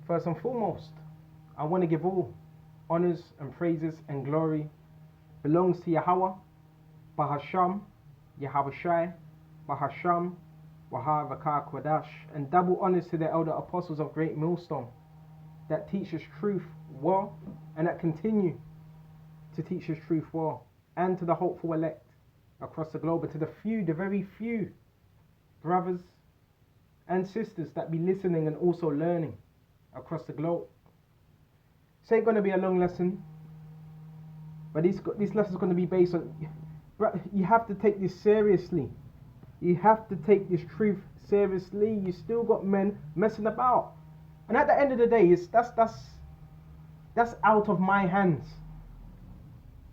First and foremost, I want to give all honors and praises and glory belongs to Yahweh, Bahasham, Yahawashi, Bahasham, Wahavaka Kwadash, and double honors to the elder apostles of Great Millstone that teach us truth well and that continue to teach us truth well, and to the hopeful elect across the globe, and to the few, the very few brothers and sisters that be listening and also learning across the globe. It's ain't going to be a long lesson, but this lesson is going to be based on, you have to take this seriously. You have to take this truth seriously. You still got men messing about, and at the end of the day, that's out of my hands.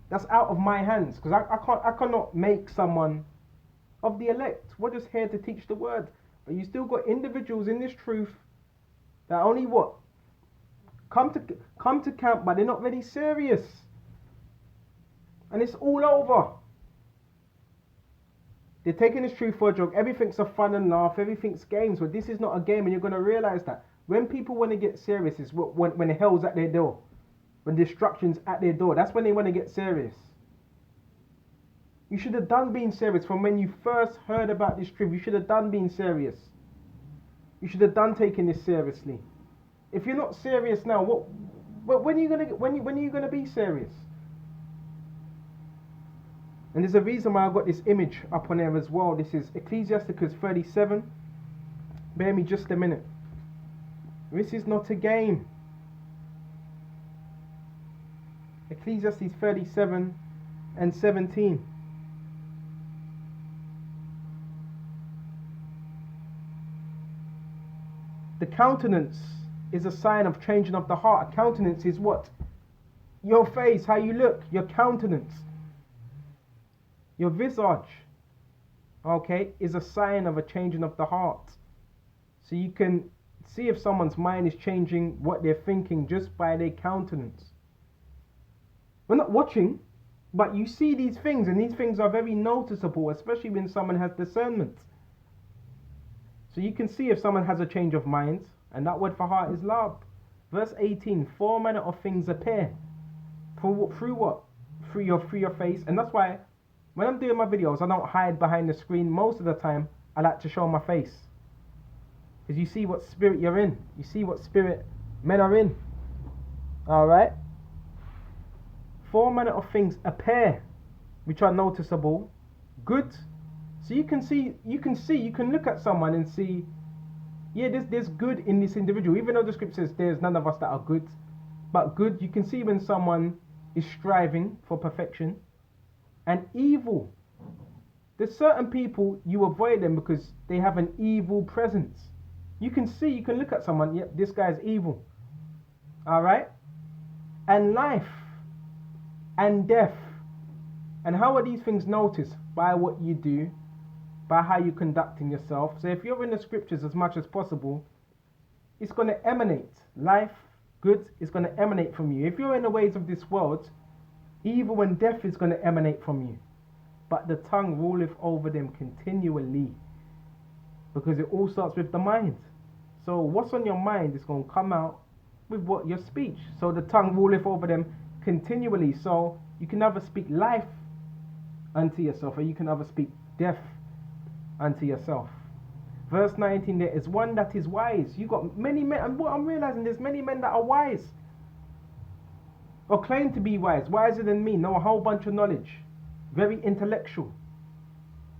That's out of my hands, because I cannot make someone of the elect. We're just here to teach the word, but you still got individuals in this truth that only what come to camp, but they're not really serious, and it's all over. They're taking this truth for a joke. Everything's a fun and laugh. Everything's games. But this is not a game, and you're going to realize that when people want to get serious, is when hell's at their door, when destruction's at their door. That's when they want to get serious. You should have done being serious from when you first heard about this truth. You should have done being serious. You should have done taking this seriously. If you're not serious now, when are you gonna be serious? And there's a reason why I've got this image up on there as well. This is Ecclesiasticus 37. Bear me just a minute. This is not a game. Ecclesiastes 37 and 17. The countenance is a sign of changing of the heart. A countenance is what? Your face, how you look, your countenance. Your visage, okay, is a sign of a changing of the heart. So you can see if someone's mind is changing, what they're thinking, just by their countenance. We're not watching, but you see these things, and these things are very noticeable, especially when someone has discernment. So you can see if someone has a change of mind, and that word for heart is love. Verse 18, 4 manner of things appear. Through what? Through your face. And that's why when I'm doing my videos, I don't hide behind the screen. Most of the time, I like to show my face. Because you see what spirit you're in. You see what spirit men are in. Alright? 4 manner of things appear, which are noticeable. Good. So you can look at someone and see, yeah, there's good in this individual. Even though the script says there's none of us that are good. But good, you can see when someone is striving for perfection. And evil. There's certain people, you avoid them because they have an evil presence. You can look at someone, yep, this guy's evil. Alright? And life. And death. And how are these things noticed? By what you do. By how you're conducting yourself. So if you're in the scriptures as much as possible, it's going to emanate. Life, good, is going to emanate from you. If you're in the ways of this world, evil and death is going to emanate from you. But the tongue ruleth over them continually. Because it all starts with the mind. So what's on your mind is going to come out with what? Your speech. So the tongue ruleth over them continually. So you can never speak life unto yourself, or you can never speak death unto yourself. Verse 19, there is one that is wise. You got many men, and what I'm realizing, there's many men that are wise. Or claim to be wise, wiser than me, know a whole bunch of knowledge, very intellectual,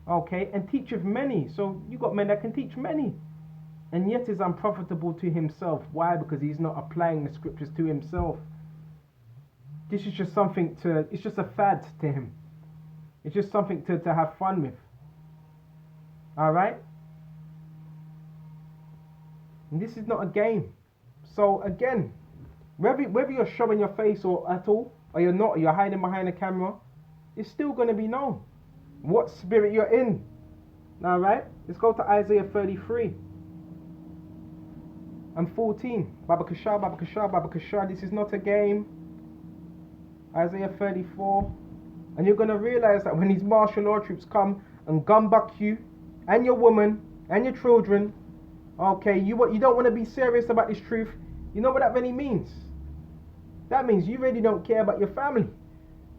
okay, and teach of many. So you got men that can teach many, and yet is unprofitable to himself. Why? Because he's not applying the scriptures to himself. This is just something it's just a fad to him. It's just something to have fun with. Alright? And this is not a game. So again, whether you're showing your face or at all, or you're not, or you're hiding behind a camera, it's still going to be known what spirit you're in. Alright? Let's go to Isaiah 33 and 14. Baba Kasha, Baba Kasha, Baba Kasha. This is not a game. Isaiah 34. And you're going to realize that when these martial law troops come and gunbuck you and your woman and your children, okay, you don't want to be serious about this truth, You know what that really means? That means you really don't care about your family.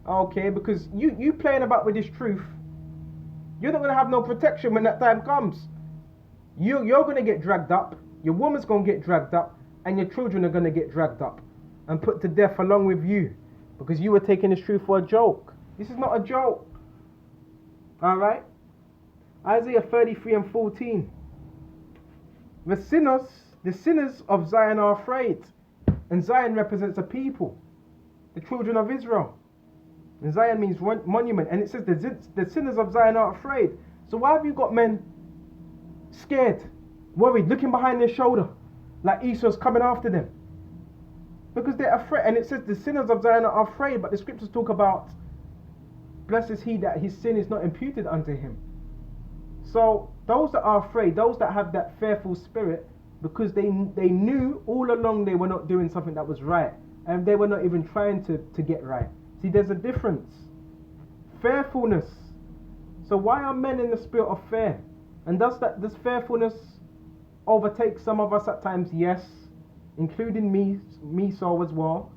Okay, because you playing about with this truth, you're not gonna have no protection when that time comes. You're gonna get dragged up, your woman's gonna get dragged up, and your children are gonna get dragged up and put to death along with you. Because you were taking this truth for a joke. This is not a joke. Alright? Isaiah 33 and 14. The sinners of Zion are afraid. And Zion represents a people, the children of Israel. And Zion means monument. And it says the sinners of Zion are afraid. So why have you got men scared, worried, looking behind their shoulder, like Esau's coming after them? Because they're afraid. And it says the sinners of Zion are afraid. But the scriptures talk about, blessed is he that his sin is not imputed unto him. So those that are afraid, those that have that fearful spirit, because they knew all along they were not doing something that was right, and they were not even trying to get right. See, there's a difference. Fearfulness. So why are men in the spirit of fear? And does fearfulness overtake some of us at times? Yes, including me so as well.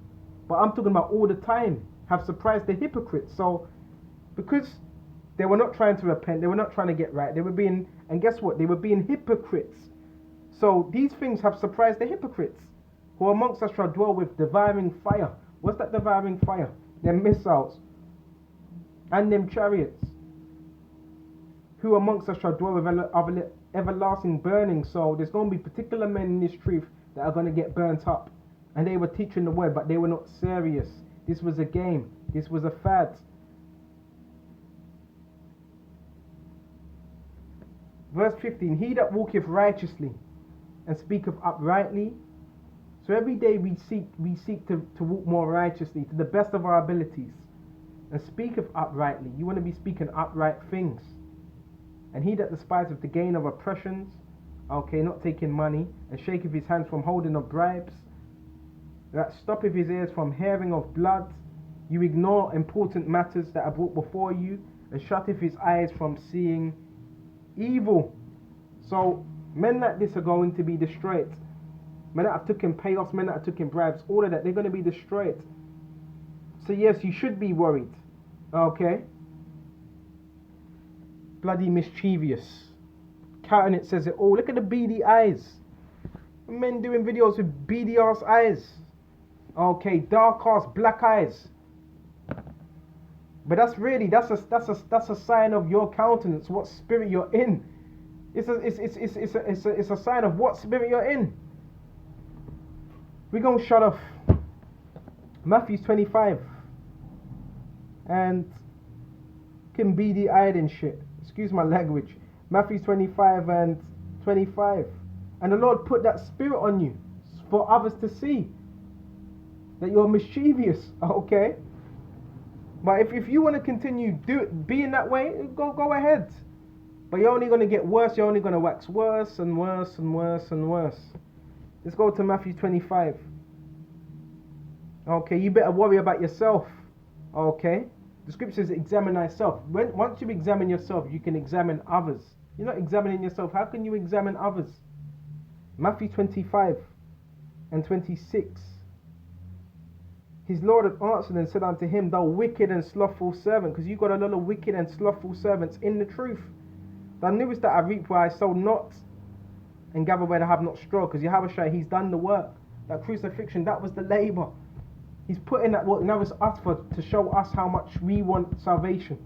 But I'm talking about all the time. Have surprised the hypocrites. So because they were not trying to repent, they were not trying to get right, they were being, and guess what? They were being hypocrites. So these things have surprised the hypocrites, who amongst us shall dwell with devouring fire. What's that devouring fire? Them missiles and them chariots. Who amongst us shall dwell with everlasting burning. So there's going to be particular men in this truth that are going to get burnt up. And they were teaching the word, but they were not serious. This was a game. This was a fad. Verse 15, he that walketh righteously and speaketh uprightly. So every day we seek to walk more righteously to the best of our abilities and speaketh uprightly. You want to be speaking upright things. And he that despiseth the gain of oppressions, okay, not taking money, and shaketh his hands from holding of bribes, that stoppeth his ears from hearing of blood, you ignore important matters that are brought before you, and shutteth his eyes from seeing evil. So men like this are going to be destroyed. Men that have taken payoffs, men that have taken bribes, all of that, they're going to be destroyed. So yes, you should be worried. Okay? Bloody mischievous. Counting it says it all. Look at the beady eyes. Men doing videos with beady ass eyes. Okay, dark ass black eyes. But that's a sign of your countenance, what spirit you're in. It's a sign of what spirit you're in. We're gonna shut off Matthew 25 and can beady eyed and shit. Excuse my language. Matthew 25 and 25. And the Lord put that spirit on you for others to see that you're mischievous, okay? But if you want to continue being that way, go ahead. But you're only going to get worse. You're only going to wax worse and worse and worse and worse. Let's go to Matthew 25. Okay, you better worry about yourself. Okay? The scripture says examine thyself. Once you examine yourself, you can examine others. You're not examining yourself. How can you examine others? Matthew 25 and 26. His Lord had answered and said unto him, thou wicked and slothful servant, because you got a lot of wicked and slothful servants in the truth. Thou knewest that I reap where I sow not, and gather where I have not straw, because Yahushua, he's done the work. That crucifixion, that was the labor. He's put in that work. Now it's us to show us how much we want salvation.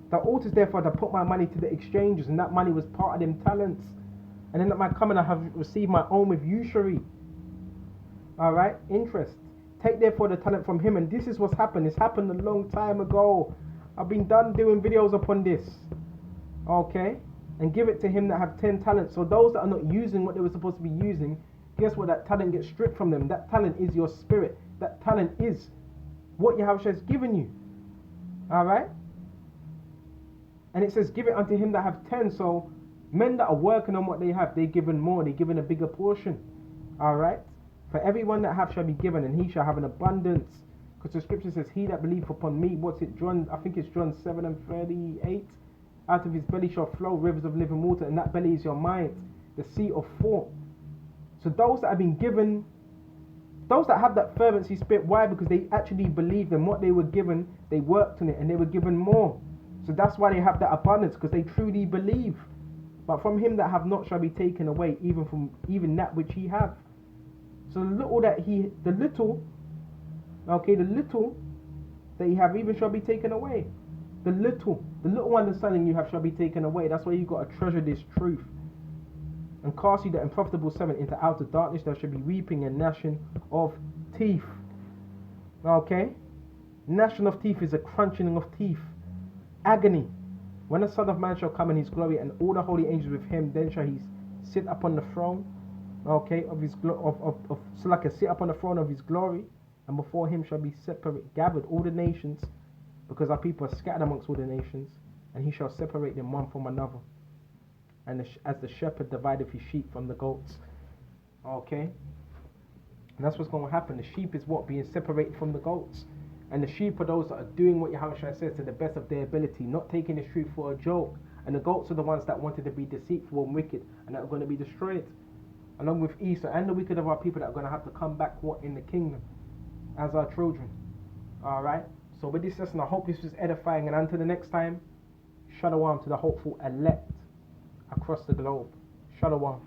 The altars therefore to put my money to the exchanges, and that money was part of them talents. And then at my coming I have received my own with usury. Alright, interest. Take therefore the talent from him, and this is what's happened. It's happened a long time ago. I've been done doing videos upon this. Okay? And give it to him that have 10 talents. So those that are not using what they were supposed to be using, guess what? That talent gets stripped from them. That talent is your spirit. That talent is what Yahushua has given you. Alright? And it says, give it unto him that have 10. So men that are working on what they have, they're given more. They're given a bigger portion. Alright? For everyone that hath shall be given, and he shall have an abundance. Because the scripture says, he that believeth upon me, what's it, John, I think it's John 7 and 38. Out of his belly shall flow rivers of living water, and that belly is your mind, the seat of thought. So those that have been given Those that have that fervency spirit, why? Because they actually believed in what they were given, they worked on it, and they were given more. So that's why they have that abundance, because they truly believe. But from him that have not shall be taken away, even that which he have. So the little that you have even shall be taken away. The little understanding you have shall be taken away. That's why you got to treasure this truth. And cast you the unprofitable servant into outer darkness. There shall be weeping and gnashing of teeth. Okay? Gnashing of teeth is a crunching of teeth. Agony. When the Son of Man shall come in his glory, and all the holy angels with him, then shall he sit upon the throne. Okay, of his so like a sit upon the throne of his glory, and before him shall be gathered all the nations, because our people are scattered amongst all the nations, and he shall separate them one from another, and as the shepherd divideth his sheep from the goats. Okay, and that's what's going to happen. The sheep is what? Being separated from the goats. And the sheep are those that are doing what Yahushua says to the best of their ability, not taking the truth for a joke. And the goats are the ones that wanted to be deceitful and wicked, and that are going to be destroyed, along with Esau and the wicked of our people that are going to have to come back in the kingdom as our children. Alright, so with this lesson, I hope this was edifying, and until the next time, Shalom to the hopeful elect across the globe. Shalom.